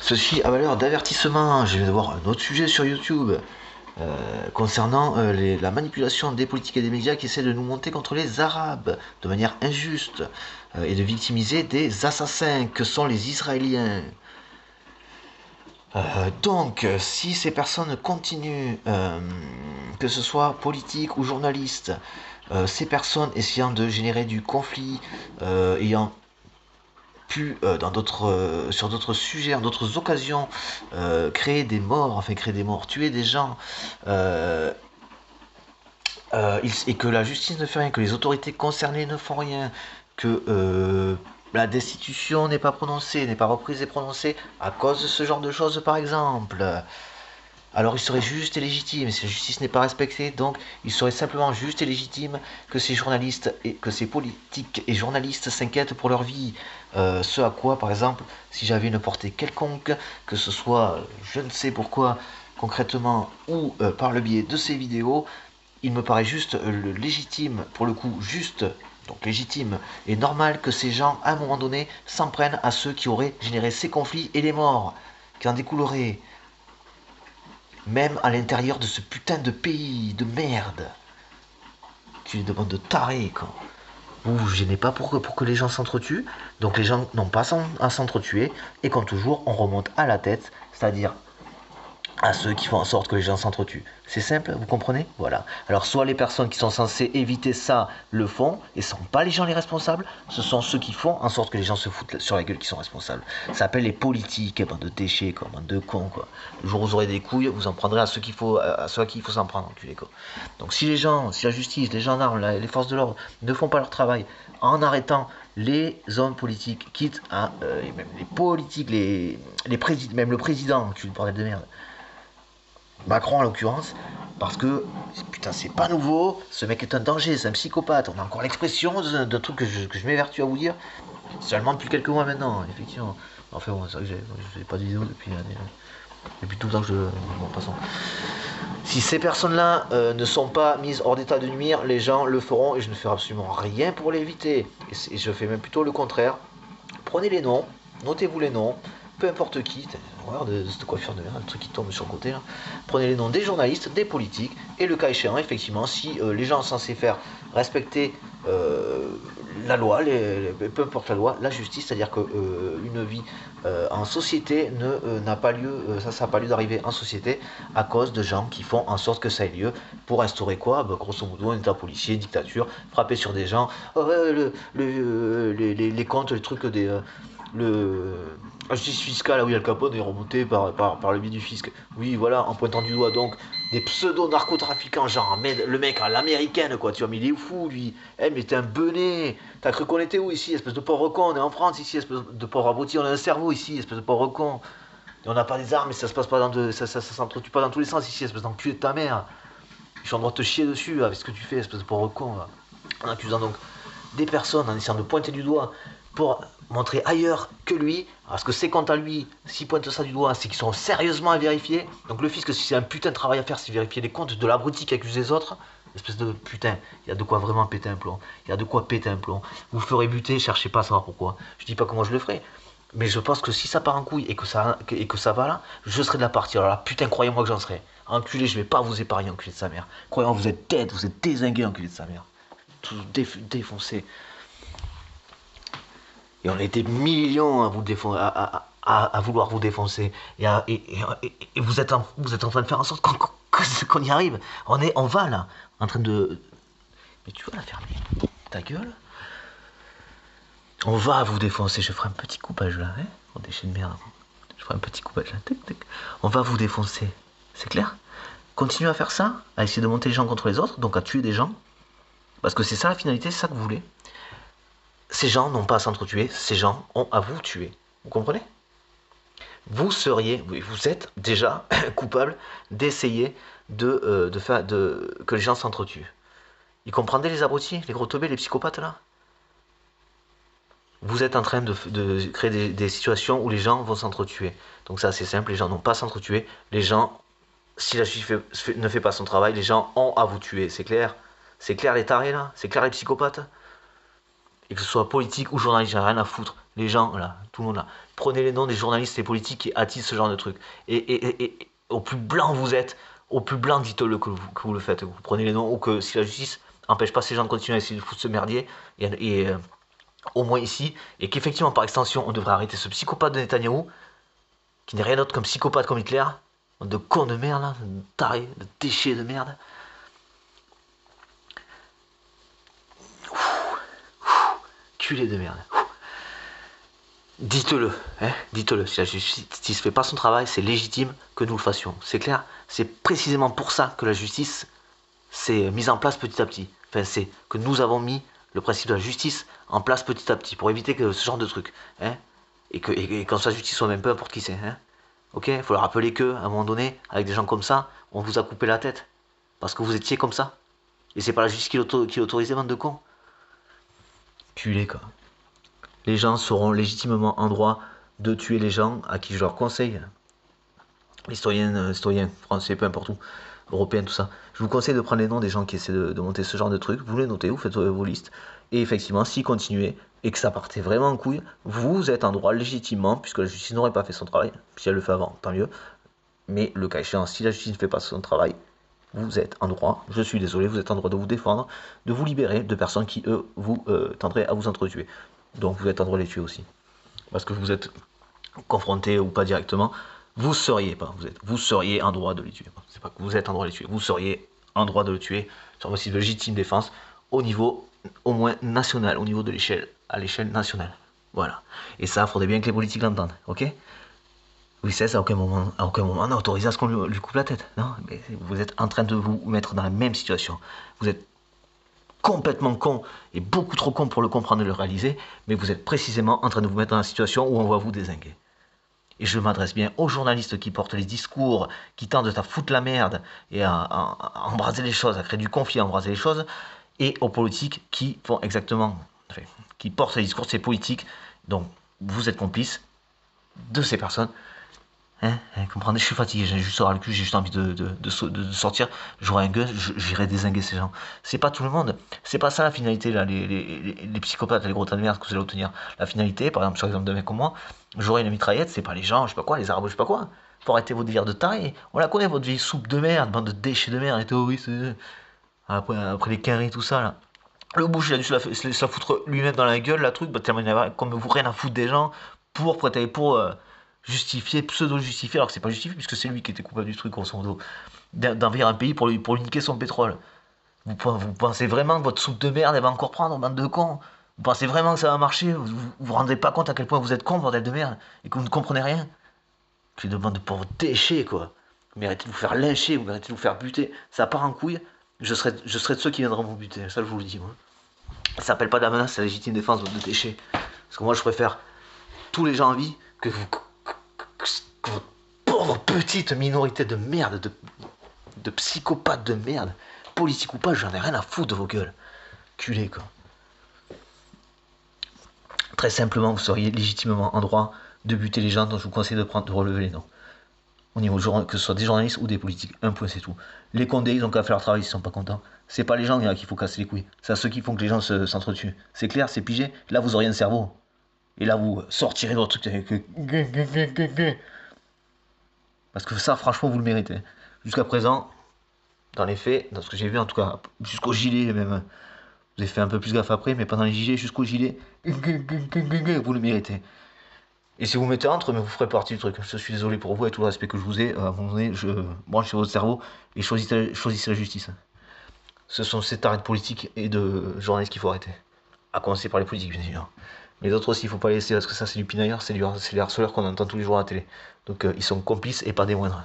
Ceci a valeur d'avertissement. Je vais voir un autre sujet sur YouTube concernant la manipulation des politiques et des médias qui essaient de nous monter contre les Arabes de manière injuste et de victimiser des assassins que sont les Israéliens. Donc, si ces personnes continuent, que ce soit politiques ou journalistes, ces personnes essayant de générer du conflit, ayant pu, sur d'autres sujets, en d'autres occasions, créer des morts, tuer des gens, et que la justice ne fait rien, que les autorités concernées ne font rien, que la destitution n'est pas prononcée, n'est pas reprise et prononcée à cause de ce genre de choses, par exemple. Alors il serait juste et légitime, si la justice n'est pas respectée, donc il serait simplement juste et légitime que ces journalistes et que ces politiques et journalistes s'inquiètent pour leur vie. Ce à quoi, par exemple, si j'avais une portée quelconque, que ce soit je ne sais pourquoi concrètement ou par le biais de ces vidéos, il me paraît juste légitime, pour le coup juste, donc légitime et normal que ces gens, à un moment donné, s'en prennent à ceux qui auraient généré ces conflits et les morts qui en découleraient. Même à l'intérieur de ce putain de pays de merde. Tu les demandes de tarés, quoi. Vous vous gênez pas pour que les gens s'entretuent. Donc les gens n'ont pas à s'entretuer. Et comme toujours, on remonte à la tête. C'est-à-dire à ceux qui font en sorte que les gens s'entretuent. C'est simple, vous comprenez? Voilà. Alors soit les personnes qui sont censées éviter ça le font, et ce ne sont pas les gens les responsables, ce sont ceux qui font en sorte que les gens se foutent sur la gueule qui sont responsables. Ça s'appelle les politiques, bande de déchets, quoi, bande de cons, quoi. Le jour où vous aurez des couilles, vous en prendrez à ceux qu'il faut, à ceux à qui il faut s'en prendre, enculé, quoi. Donc si les gens, si la justice, les gendarmes, les forces de l'ordre ne font pas leur travail en arrêtant les hommes politiques, quitte à, et même les politiques, même le président, enculé de bordel de merde, Macron en l'occurrence, parce que putain c'est pas nouveau, ce mec est un danger, c'est un psychopathe, on a encore l'expression d'un truc que je m'évertue à vous dire, seulement depuis quelques mois maintenant, effectivement. Enfin bon, c'est vrai que j'ai pas de vidéo depuis tout le temps que je... Bon, passons. Si ces personnes-là ne sont pas mises hors d'état de nuire, les gens le feront et je ne ferai absolument rien pour l'éviter. Et je fais même plutôt le contraire. Prenez les noms, notez-vous les noms, peu importe qui, regarde cette coiffure de merde, le truc qui tombe sur le côté là. Prenez les noms des journalistes, des politiques, et le cas échéant, effectivement, si les gens sont censés faire respecter la loi, peu importe la loi, la justice, c'est-à-dire que une vie en société n'a pas lieu, ça n'a pas lieu d'arriver en société à cause de gens qui font en sorte que ça ait lieu pour instaurer quoi? Bah, grosso modo, un état policier, dictature, frapper sur des gens, les comptes, les trucs des la justice fiscale, ah oui, Al Capone est remonté par le biais du fisc. Oui, voilà, en pointant du doigt donc des pseudo-narcotrafiquants, genre le mec à l'américaine, quoi, tu vois, mais il est fou, lui. Eh, mais t'es un benet. T'as cru qu'on était où ici, espèce de pauvre con? On est en France ici, espèce de pauvre abruti, on a un cerveau ici, espèce de pauvre con. Et on n'a pas des armes, et ça se passe pas ça s'entretue pas dans tous les sens ici, espèce d'enculé de ta mère. Je suis en droit de te chier dessus avec ce que tu fais, espèce de pauvre con, là. En accusant donc des personnes, en essayant de pointer du doigt pour montrer ailleurs que lui, parce que c'est quant à lui, s'il pointe ça du doigt, c'est qu'ils sont sérieusement à vérifier. Donc le fisc, si c'est un putain de travail à faire, c'est vérifier les comptes de l'abruti qui accuse les autres. Espèce de putain, il y a de quoi vraiment péter un plomb. Il y a de quoi péter un plomb. Vous ferez buter, cherchez pas à savoir pourquoi. Je dis pas comment je le ferai. Mais je pense que si ça part en couille et que ça va là, je serai de la partie. Alors là, putain, croyez-moi que j'en serai. Enculé, je vais pas vous épargner, enculé de sa mère. Croyez-moi, vous êtes dead, vous êtes dézingué, enculé de sa mère. Tout défoncé. Et on était millions à, à vouloir vous défoncer. Et vous êtes en train de faire en sorte qu'on y arrive. On va là, en train de... Mais tu vas la fermer. Ta gueule. On va vous défoncer. Je ferai un petit coupage là. Hein, oh, déchet de merde. Je ferai un petit coupage là. Tic, tic. On va vous défoncer. C'est clair? Continuez à faire ça, à essayer de monter les gens contre les autres, donc à tuer des gens. Parce que c'est ça la finalité, c'est ça que vous voulez. Ces gens n'ont pas à s'entretuer, ces gens ont à vous tuer. Vous comprenez? Vous êtes déjà coupable d'essayer que les gens s'entretuent. Ils comprendraient les abrutis, les gros teubés, les psychopathes là? Vous êtes en train de créer des situations où les gens vont s'entretuer. Donc ça c'est simple, les gens n'ont pas à s'entretuer. Les gens, si la justice ne fait pas son travail, les gens ont à vous tuer, c'est clair? C'est clair les tarés là? C'est clair les psychopathes? Et que ce soit politique ou journaliste, j'ai rien à foutre. les gens, là, tout le monde là, prenez les noms des journalistes et politiques qui attisent ce genre de trucs. Et au plus blanc vous êtes, au plus blanc dites-le que vous le faites. Vous prenez les noms, ou que si la justice empêche pas ces gens de continuer à essayer de foutre ce merdier, au moins ici, et qu'effectivement par extension on devrait arrêter ce psychopathe de Netanyahou, qui n'est rien d'autre qu'un psychopathe comme Hitler, de con de merde, là, de taré, de déchet de merde. Culé de merde. Dites-le, hein, dites-le. Si la justice fait pas son travail, c'est légitime que nous le fassions. C'est clair. C'est précisément pour ça que la justice s'est mise en place petit à petit. Enfin, c'est que nous avons mis le principe de la justice en place petit à petit pour éviter que ce genre de truc, hein, et quand sa justice soit même peu importe qui c'est, hein. Ok, il faut leur rappeler que, à un moment donné, avec des gens comme ça, on vous a coupé la tête parce que vous étiez comme ça. Et c'est pas la justice qui l'autorisait, bande de cons. Culé, quoi. Les gens seront légitimement en droit de tuer les gens à qui je leur conseille, les citoyens français, peu importe où, européens, tout ça. Je vous conseille de prendre les noms des gens qui essaient de monter ce genre de trucs, vous les notez, vous faites vos listes, et effectivement, si continuez et que ça partait vraiment en couille, vous êtes en droit légitimement, puisque la justice n'aurait pas fait son travail, si elle le fait avant, tant mieux, mais le cas échéant, si la justice ne fait pas son travail, vous êtes en droit, je suis désolé, vous êtes en droit de vous défendre, de vous libérer de personnes qui, eux, vous tendraient à vous entretuer. Donc vous êtes en droit de les tuer aussi. Parce que vous êtes confronté ou pas directement, vous seriez en droit de les tuer. C'est pas que vous êtes en droit de les tuer, vous seriez en droit de le tuer sur votre de légitime défense au niveau au moins national, au niveau de l'échelle, à l'échelle nationale. Voilà. Et ça, il faudrait bien que les politiques l'entendent, ok? Oui, c'est à aucun moment on a autorisé à ce qu'on lui coupe la tête. Non, mais vous êtes en train de vous mettre dans la même situation. Vous êtes complètement con et beaucoup trop con pour le comprendre et le réaliser, mais vous êtes précisément en train de vous mettre dans la situation où on va vous dézinguer. Et je m'adresse bien aux journalistes qui portent les discours, qui tentent à foutre la merde et à embraser les choses, à créer du conflit, à embraser les choses, et aux politiques qui font exactement, enfin, qui portent les discours de ces politiques. Donc, vous êtes complices de ces personnes. Comprenez, je suis fatigué, j'ai juste le cul, j'ai juste envie de sortir, j'aurai un gun, j'irai dézinguer ces gens. C'est pas tout le monde, c'est pas ça la finalité, là, les psychopathes, les gros tas de merde que vous allez obtenir. La finalité, par exemple, sur l'exemple d'un mec comme moi, j'aurai une mitraillette, c'est pas les gens, je sais pas quoi, les arabes, je sais pas quoi. Faut arrêter votre délire de taré, on la connaît, votre vieille soupe de merde, bande de déchets de merde, les terroristes, après les quinries, tout ça, là. Le bouche, il a dû se la foutre lui-même dans la gueule, la truc, tellement il avait comme vous rien à foutre des gens pour justifier, pseudo-justifier, alors que c'est pas justifié puisque c'est lui qui était coupable du truc, grosso modo, d'envahir un pays pour lui niquer son pétrole. Vous pensez vraiment que votre soupe de merde elle va encore prendre, bande de cons? Vous pensez vraiment que ça va marcher? Vous rendez pas compte à quel point vous êtes con, bordel de merde, et que vous ne comprenez rien? Je demande de pauvres déchets, quoi. Vous méritez de vous faire lyncher, vous méritez de vous faire buter. Ça part en couille, je serai de ceux qui viendront vous buter, ça je vous le dis, moi. Ça s'appelle pas de la menace, c'est la légitime défense de déchets. Parce que moi je préfère tous les gens en vie que votre pauvre petite minorité de merde, de psychopathes de merde, politique ou pas, j'en ai rien à foutre de vos gueules. Culé, quoi. Très simplement, vous seriez légitimement en droit de buter les gens dont je vous conseille de relever les noms. Au niveau que ce soit des journalistes ou des politiques. Un point, c'est tout. Les condés, ils ont qu'à faire leur travail s'ils sont pas contents. C'est pas les gens qu'il faut casser les couilles. C'est à ceux qui font que les gens s'entretuent. C'est clair, c'est pigé. Là, vous auriez un cerveau. Et là, vous sortirez de votre truc avec... Parce que ça, franchement, vous le méritez. Jusqu'à présent, dans les faits, dans ce que j'ai vu en tout cas, jusqu'au gilet même, vous avez fait un peu plus gaffe après, mais pendant les gilets, jusqu'au gilet, vous le méritez. Et si vous mettez entre, mais vous ferez partie du truc. Je suis désolé pour vous et tout le respect que je vous ai. À un moment donné, je branche sur votre cerveau et choisissez la justice. Ce sont ces tarés de politique et de journalistes qu'il faut arrêter. À commencer par les politiques, bien sûr. Mais les autres aussi, il faut pas les laisser parce que ça, c'est du pinailleur, c'est les harceleurs qu'on entend tous les jours à la télé. Donc ils sont complices et pas des moindres.